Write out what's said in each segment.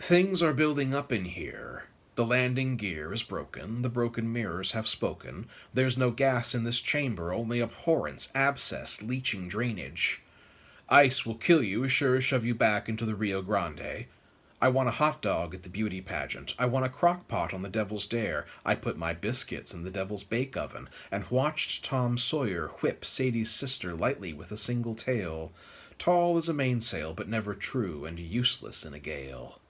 Things are building up in here. The landing gear is broken, the broken mirrors have spoken. There's no gas in this chamber, only abhorrence, abscess, leaching drainage. Ice will kill you as sure as shove you back into the Rio Grande. I want a hot dog at the beauty pageant. I want a crock pot on the Devil's Dare. I put my biscuits in the Devil's Bake Oven, and watched Tom Sawyer whip Sadie's sister lightly with a single tail, tall as a mainsail, but never true, and useless in a gale.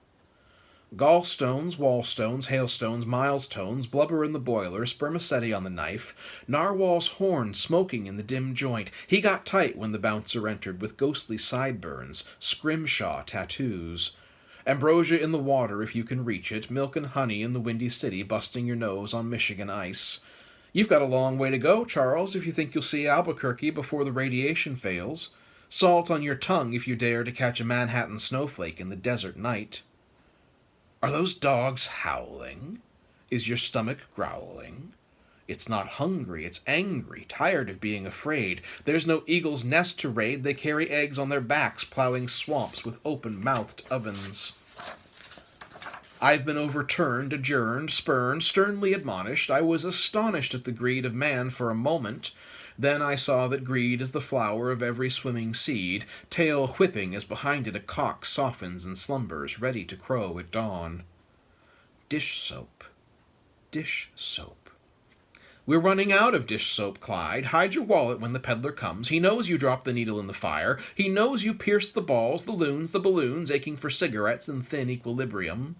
Gallstones, wallstones, hailstones, milestones, blubber in the boiler, spermaceti on the knife, narwhal's horn smoking in the dim joint. He got tight when the bouncer entered, with ghostly sideburns, scrimshaw tattoos. Ambrosia in the water if you can reach it, milk and honey in the windy city, busting your nose on Michigan ice. You've got a long way to go, Charles, if you think you'll see Albuquerque before the radiation fails. Salt on your tongue if you dare to catch a Manhattan snowflake in the desert night. Are those dogs howling? Is your stomach growling? It's not hungry, it's angry, tired of being afraid. There's no eagle's nest to raid, they carry eggs on their backs, plowing swamps with open-mouthed ovens. I've been overturned, adjourned, spurned, sternly admonished. I was astonished at the greed of man for a moment. Then I saw that greed is the flower of every swimming seed, tail whipping as behind it a cock softens and slumbers, ready to crow at dawn. Dish soap. Dish soap. We're running out of dish soap, Clyde. Hide your wallet when the peddler comes. He knows you dropped the needle in the fire. He knows you pierced the balls, the loons, the balloons, aching for cigarettes in thin equilibrium.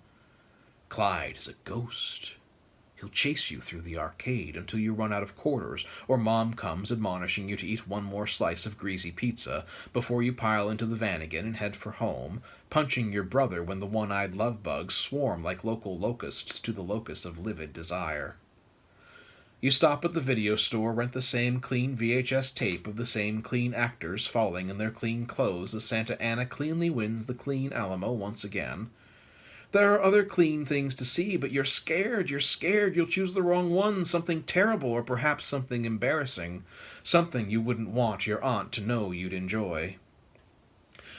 Clyde is a ghost. He'll chase you through the arcade until you run out of quarters, or Mom comes admonishing you to eat one more slice of greasy pizza before you pile into the van again and head for home, punching your brother when the one-eyed love bugs swarm like local locusts to the locus of livid desire. You stop at the video store, rent the same clean VHS tape of the same clean actors falling in their clean clothes as Santa Anna cleanly wins the clean Alamo once again. There are other clean things to see, but you're scared you'll choose the wrong one, something terrible or perhaps something embarrassing, something you wouldn't want your aunt to know you'd enjoy.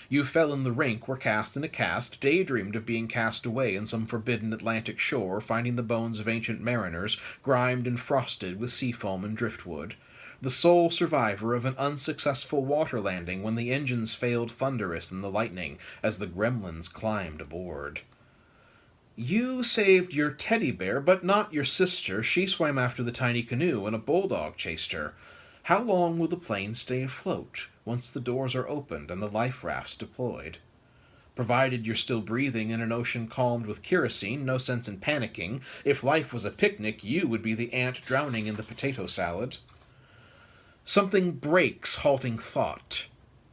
You fell in the rink, were cast in a cast, daydreamed of being cast away in some forbidden Atlantic shore, finding the bones of ancient mariners, grimed and frosted with sea foam and driftwood. The sole survivor of an unsuccessful water landing when the engines failed thunderous in the lightning as the gremlins climbed aboard. You saved your teddy bear, but not your sister. She swam after the tiny canoe, and a bulldog chased her. How long will the plane stay afloat, once the doors are opened and the life rafts deployed? Provided you're still breathing in an ocean calmed with kerosene, no sense in panicking. If life was a picnic, you would be the ant drowning in the potato salad. Something breaks halting thought.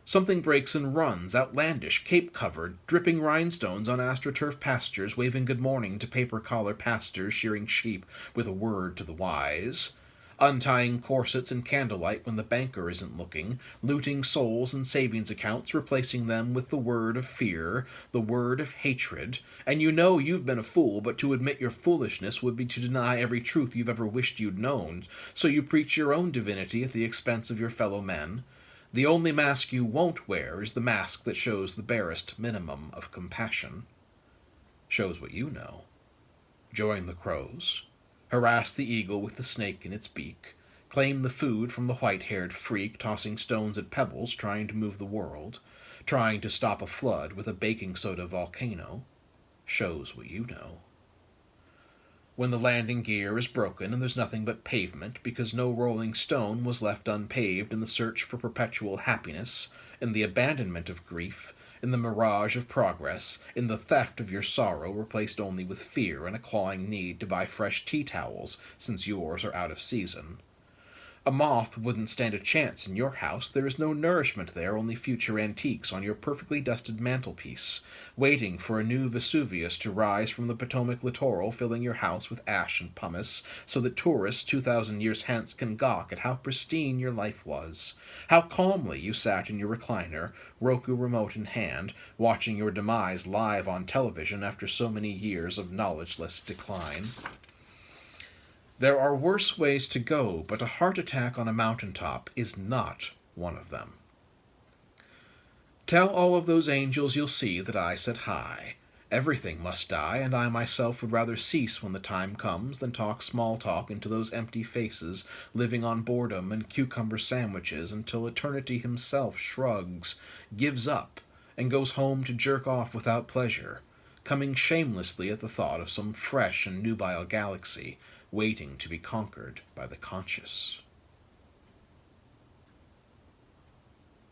Something breaks and runs, outlandish, cape-covered, dripping rhinestones on astroturf pastures, waving good morning to paper-collar pastors, shearing sheep with a word to the wise. Untying corsets in candlelight when the banker isn't looking, looting souls and savings accounts, replacing them with the word of fear, the word of hatred. And you know you've been a fool, but to admit your foolishness would be to deny every truth you've ever wished you'd known, so you preach your own divinity at the expense of your fellow men. The only mask you won't wear is the mask that shows the barest minimum of compassion. Shows what you know. Join the crows. Harass the eagle with the snake in its beak. Claim the food from the white-haired freak tossing stones at pebbles, trying to move the world. Trying to stop a flood with a baking soda volcano. Shows what you know. When the landing gear is broken and there's nothing but pavement because no rolling stone was left unpaved in the search for perpetual happiness, in the abandonment of grief, in the mirage of progress, in the theft of your sorrow replaced only with fear and a clawing need to buy fresh tea towels since yours are out of season. A moth wouldn't stand a chance in your house. There is no nourishment there, only future antiques on your perfectly dusted mantelpiece, waiting for a new Vesuvius to rise from the Potomac littoral, filling your house with ash and pumice, so that tourists 2,000 years hence can gawk at how pristine your life was, how calmly you sat in your recliner, Roku remote in hand, watching your demise live on television after so many years of knowledgeless decline. There are worse ways to go, but a heart attack on a mountaintop is not one of them. Tell all of those angels you'll see that I said hi, Everything must die, and I myself would rather cease when the time comes than talk small talk into those empty faces, living on boredom and cucumber sandwiches until eternity himself shrugs, gives up, and goes home to jerk off without pleasure, coming shamelessly at the thought of some fresh and nubile galaxy waiting to be conquered by the conscious.